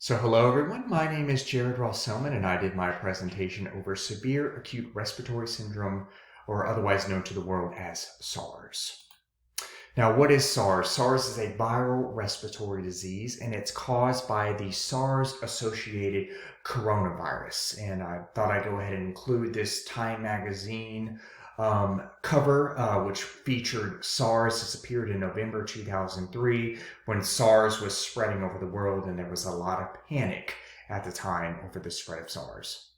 So hello everyone, my name is JaredSelman and I did my presentation over severe acute respiratory syndrome, or otherwise known to the world as SARS. Now what is SARS? SARS is a viral respiratory disease and it's caused by the SARS associated coronavirus. And I thought I'd go ahead and include this Time magazine cover, which featured SARS. This appeared in November 2003 when SARS was spreading over the world and there was a lot of panic at the time over the spread of SARS.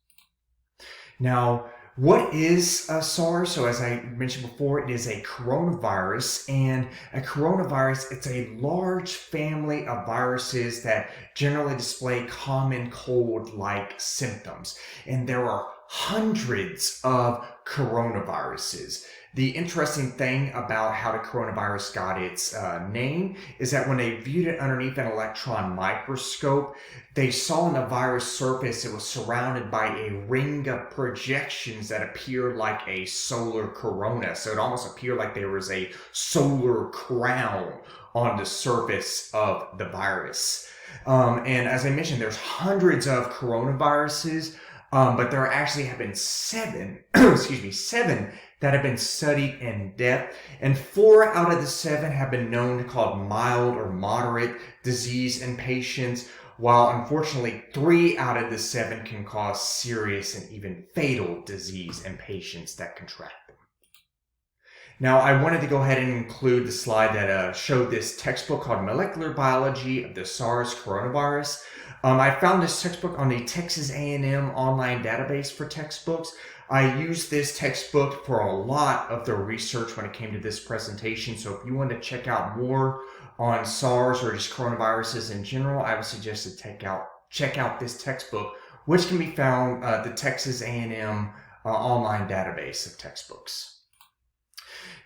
Now, what is SARS? So as I mentioned before, it is a coronavirus, and a coronavirus, it's a large family of viruses that generally display common cold-like symptoms. And there are hundreds of coronaviruses. The interesting thing about how the coronavirus got its name is that when they viewed it underneath an electron microscope, they saw on the virus surface it was surrounded by a ring of projections that appeared like a solar corona. So it almost appeared like there was a solar crown on the surface of the virus. And as I mentioned, there's hundreds of coronaviruses, but there actually have been seven that have been studied in depth, and 4 out of the 7 have been known to cause mild or moderate disease in patients, while unfortunately 3 out of the 7 can cause serious and even fatal disease in patients that contract them. Now, I wanted to go ahead and include the slide that showed this textbook called Molecular Biology of the SARS Coronavirus. I found this textbook on the Texas A&M online database for textbooks. I used this textbook for a lot of the research when it came to this presentation. So if you want to check out more on SARS or just coronaviruses in general, I would suggest to check out this textbook, which can be found at the Texas A&M online database of textbooks.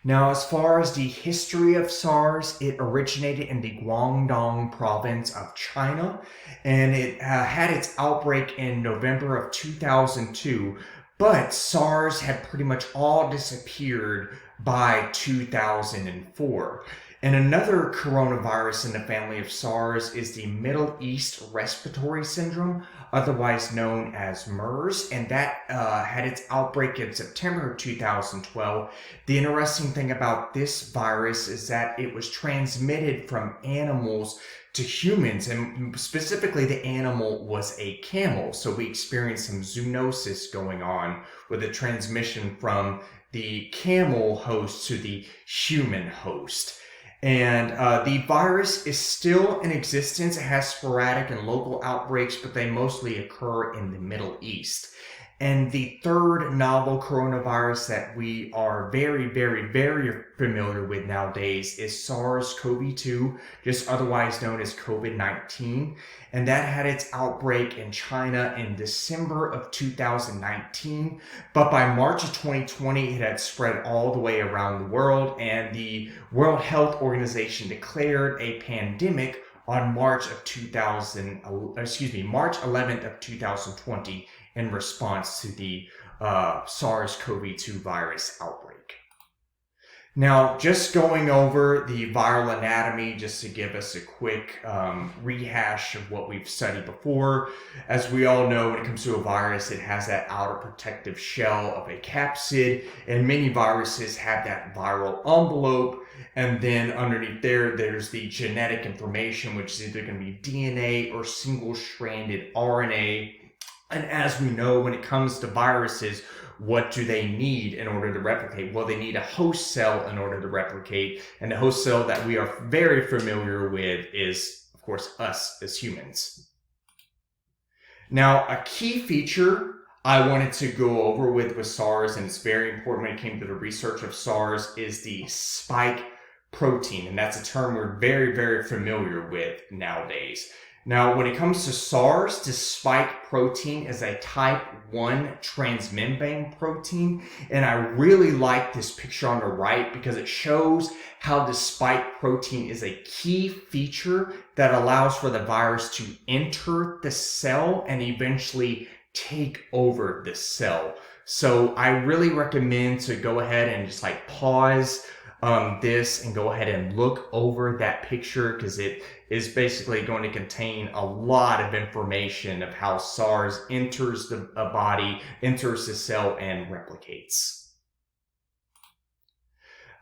Now, as far as the history of SARS, it originated in the Guangdong province of China, and it had its outbreak in November of 2002, but SARS had pretty much all disappeared by 2004. And another coronavirus in the family of SARS is the Middle East Respiratory Syndrome, otherwise known as MERS, and that had its outbreak in September 2012. The interesting thing about this virus is that it was transmitted from animals to humans, and specifically the animal was a camel. So we experienced some zoonosis going on with the transmission from the camel host to the human host. And the virus is still in existence. It has sporadic and local outbreaks, but they mostly occur in the Middle East. And the third novel coronavirus that we are very, very, very familiar with nowadays is SARS-CoV-2, just otherwise known as COVID-19. And that had its outbreak in China in December of 2019. But by March of 2020, it had spread all the way around the world, and the World Health Organization declared a pandemic on March 11th of 2020 in response to the SARS-CoV-2 virus outbreak. Now, just going over the viral anatomy, just to give us a quick rehash of what we've studied before. As we all know, when it comes to a virus, it has that outer protective shell of a capsid, and many viruses have that viral envelope. And then underneath there's the genetic information, which is either going to be DNA or single-stranded RNA. And as we know, when it comes to viruses, what do they need in order to replicate? Well, they need a host cell in order to replicate. And the host cell that we are very familiar with is, of course, us as humans. Now, a key feature I wanted to go over with SARS, and it's very important when it came to the research of SARS, is the spike protein. And that's a term we're very, very familiar with nowadays. Now, when it comes to SARS, the spike protein is a type 1 transmembrane protein. And I really like this picture on the right because it shows how the spike protein is a key feature that allows for the virus to enter the cell and eventually take over the cell. So I really recommend to go ahead and just pause this and go ahead and look over that picture, because it is basically going to contain a lot of information of how SARS enters the body, enters the cell, and replicates.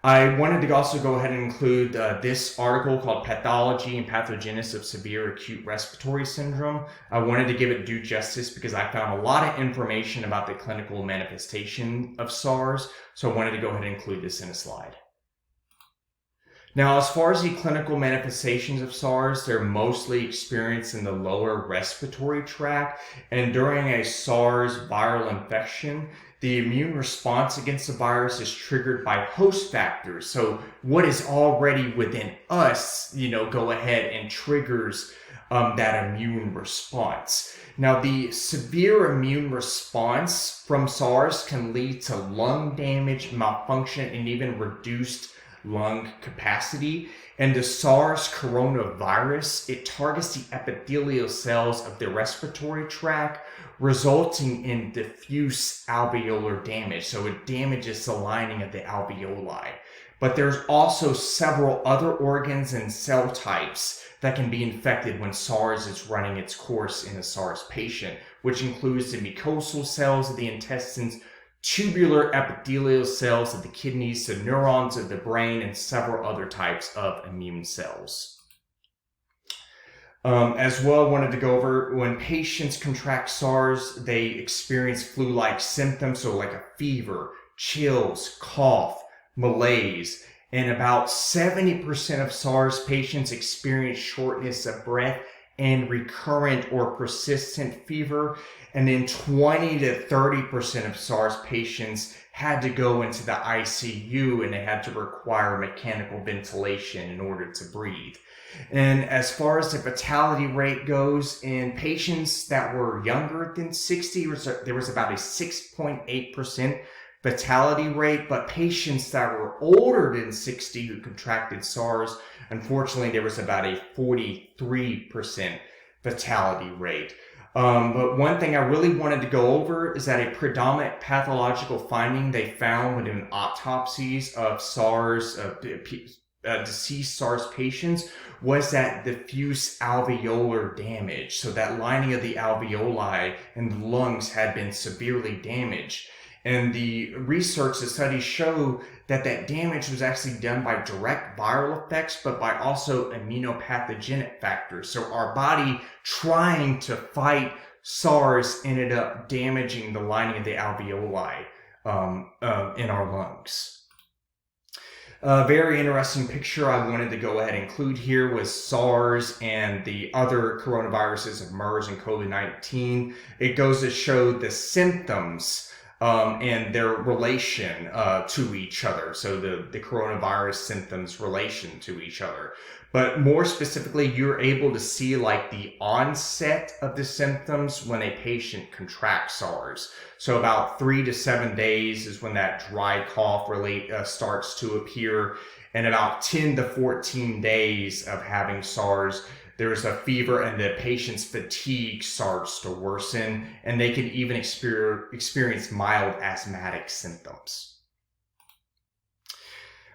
I wanted to also go ahead and include this article called Pathology and Pathogenesis of Severe Acute Respiratory Syndrome. I wanted to give it due justice because I found a lot of information about the clinical manifestation of SARS, so I wanted to go ahead and include this in a slide. Now, as far as the clinical manifestations of SARS, they're mostly experienced in the lower respiratory tract, and during a SARS viral infection, the immune response against the virus is triggered by host factors. So what is already within us, go ahead and triggers that immune response. Now, the severe immune response from SARS can lead to lung damage, malfunction, and even reduced lung capacity. And the SARS coronavirus, it targets the epithelial cells of the respiratory tract, resulting in diffuse alveolar damage. So it damages the lining of the alveoli. But there's also several other organs and cell types that can be infected when SARS is running its course in a SARS patient, which includes the mucosal cells of the intestines, tubular epithelial cells of the kidneys, the neurons of the brain, and several other types of immune cells. As well, I wanted to go over when patients contract SARS, they experience flu-like symptoms, so like a fever, chills, cough, malaise, and about 70% of SARS patients experience shortness of breath and recurrent or persistent fever. And then 20 to 30% of SARS patients had to go into the ICU and they had to require mechanical ventilation in order to breathe. And as far as the fatality rate goes, in patients that were younger than 60, there was about a 6.8% fatality rate, but patients that were older than 60 who contracted SARS, unfortunately, there was about a 43% fatality rate. But one thing I really wanted to go over is that a predominant pathological finding they found within autopsies of SARS, deceased SARS patients, was that diffuse alveolar damage. So that lining of the alveoli and the lungs had been severely damaged. And the research, the studies show that that damage was actually done by direct viral effects, but by also immunopathogenic factors. So our body trying to fight SARS ended up damaging the lining of the alveoli in our lungs. A very interesting picture I wanted to go ahead and include here was SARS and the other coronaviruses of MERS and COVID-19. It goes to show the symptoms and their relation to each other. So the coronavirus symptoms relation to each other. But more specifically, you're able to see like the onset of the symptoms when a patient contracts SARS. So about 3 to 7 days is when that dry cough really starts to appear. And about 10 to 14 days of having SARS, there's a fever and the patient's fatigue starts to worsen, and they can even experience mild asthmatic symptoms.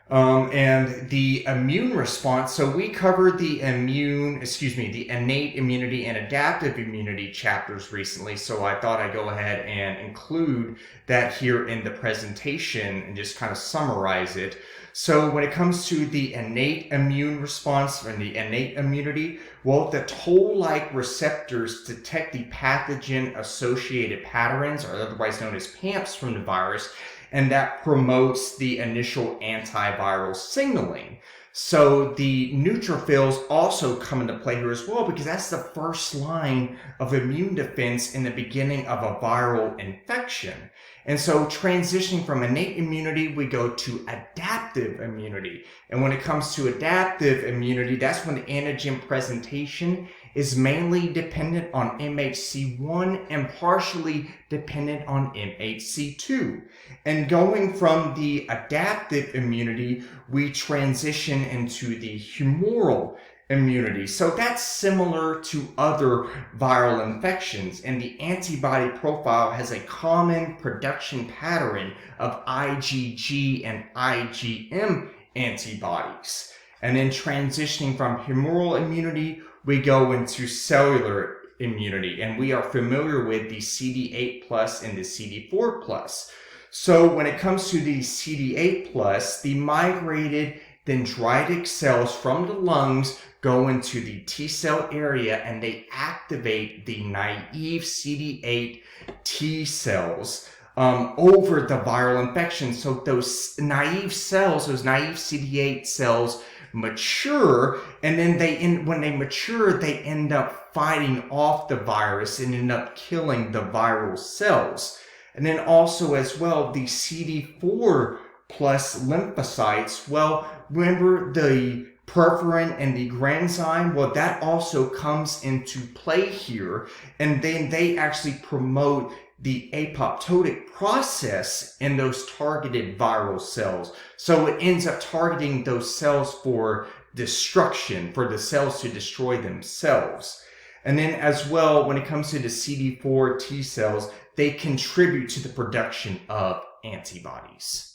And the immune response, so we covered the innate immunity and adaptive immunity chapters recently, so I thought I'd go ahead and include that here in the presentation and just kind of summarize it. So when it comes to the innate immune response and the innate immunity, well, the toll-like receptors detect the pathogen-associated patterns, or otherwise known as PAMPs, from the virus, and that promotes the initial antiviral signaling. So the neutrophils also come into play here as well, because that's the first line of immune defense in the beginning of a viral infection. And so transitioning from innate immunity, we go to adaptive immunity. And when it comes to adaptive immunity, that's when the antigen presentation is mainly dependent on MHC1 and partially dependent on MHC2. And going from the adaptive immunity, we transition into the humoral immunity. So that's similar to other viral infections, and the antibody profile has a common production pattern of IgG and IgM antibodies. And then transitioning from humoral immunity, we go into cellular immunity, and we are familiar with the CD8 plus and the CD4 plus. So when it comes to the CD8 plus, the migrated dendritic cells from the lungs go into the T cell area, and they activate the naive CD8 T cells over the viral infection. So those naive cells, those naive CD8 cells mature, and then when they mature, they end up fighting off the virus and end up killing the viral cells. And then also as well, the CD4 plus lymphocytes, well, remember the perforin and the granzyme, well, that also comes into play here, and then they actually promote the apoptotic process in those targeted viral cells. So it ends up targeting those cells for destruction, for the cells to destroy themselves. And then as well, when it comes to the CD4 T cells, they contribute to the production of antibodies.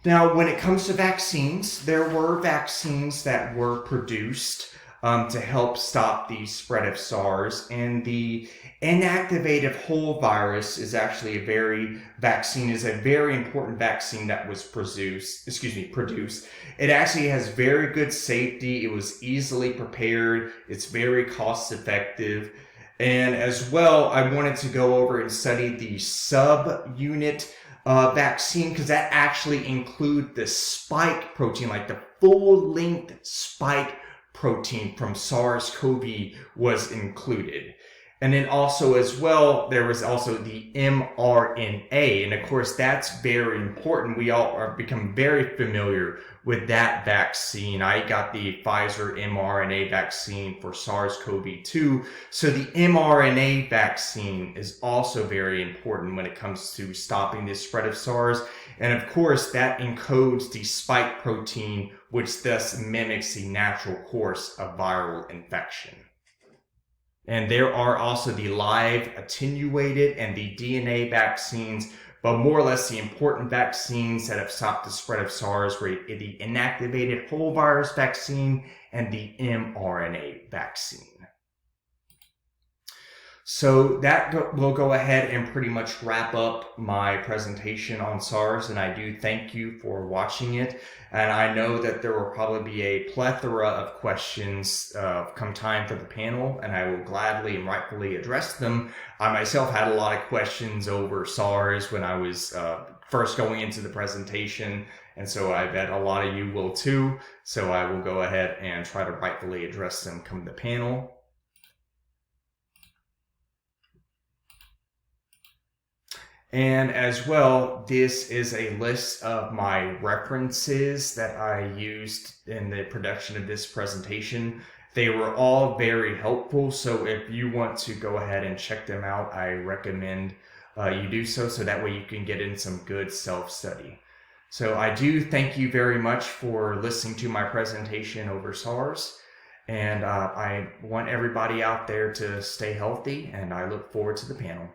Now, when it comes to vaccines, there were vaccines that were produced to help stop the spread of SARS, and the inactivated whole virus is actually a very important vaccine that was produced. It actually has very good safety. It was easily prepared. It's very cost effective. And as well, I wanted to go over and study the subunit vaccine, because that actually include the spike protein, like the full-length spike protein from SARS-CoV was included. And then also as well, there was also the mRNA. And of course, that's very important. We all are become very familiar with that vaccine. I got the Pfizer mRNA vaccine for SARS-CoV-2. So the mRNA vaccine is also very important when it comes to stopping the spread of SARS. And of course, that encodes the spike protein, which thus mimics the natural course of viral infection. And there are also the live attenuated and the DNA vaccines, but more or less the important vaccines that have stopped the spread of SARS were the inactivated whole virus vaccine and the mRNA vaccine. So that will go ahead and pretty much wrap up my presentation on SARS, and I do thank you for watching it. And I know that there will probably be a plethora of questions come time for the panel, and I will gladly and rightfully address them. I myself had a lot of questions over SARS when I was first going into the presentation, and so I bet a lot of you will too. So I will go ahead and try to rightfully address them come the panel. And as well, this is a list of my references that I used in the production of this presentation. They were all very helpful, so if you want to go ahead and check them out, I recommend you do so that way you can get in some good self-study. So I do thank you very much for listening to my presentation over SARS, and I want everybody out there to stay healthy, and I look forward to the panel.